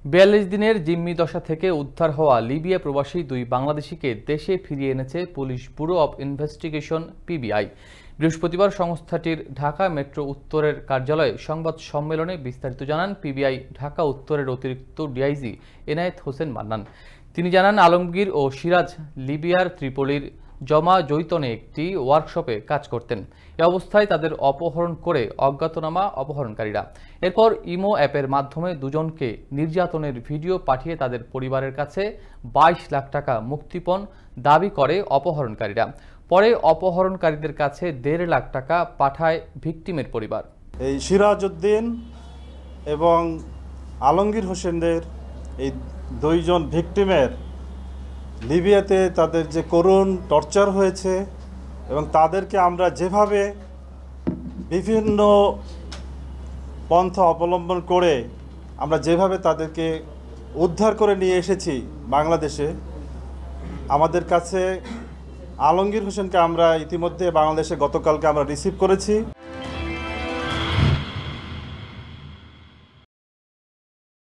৪২ দিনের জিম্মি দশা থেকে উদ্ধার হওয়া লিবিয়া প্রবাসী দুই বাংলাদেশিকে দেশে ফিরিয়ে এনেছে police bureau of investigation PBI. বৃহস্পতিবার সংস্থাটির ঢাকা মেট্রো উত্তরের কার্যালয়ে সংবাদ সম্মেলনে বিস্তারিত জানান পিবিআই ঢাকা উত্তরের অতিরিক্ত ডিআইজি এনায়েত হোসেন মান্নান। তিনি জানান, আলমগীর ও সিরাজ লিবিয়ার ত্রিপোলির জমা জৈতনে একটি ওয়ার্কশপে কাজ করতেন। এ অবস্থায় তাদের অপহরণ করে অজ্ঞাতনামা অপহরণকারীরা। এরপর ইমো অ্যাপের মাধ্যমে দুজনকে নির্যাতনের ভিডিও পাঠিয়ে তাদের পরিবারের কাছে 22 লাখ টাকা মুক্তিপণ দাবি করে অপহরণকারীরা। পরে অপহরণকারীদের কাছে 1.5 লাখ টাকা পাঠায় ভিকটিমের পরিবার। এই সিরাজ উদ্দিন এবং আলমগীর হোসেনদের এই দুইজন ভিকটিমের লিবিয়াতে তাদের যে করুণ টর্চার হয়েছে এবং তাদেরকে আমরা যেভাবে বিভিন্ন পন্থা অবলম্বন করে আমরা যেভাবে তাদেরকে উদ্ধার করে নিয়ে এসেছি বাংলাদেশে, আমাদের কাছে আলমগীর হোসেনকে আমরা ইতিমধ্যে বাংলাদেশে গতকালকে আমরা রিসিভ করেছি।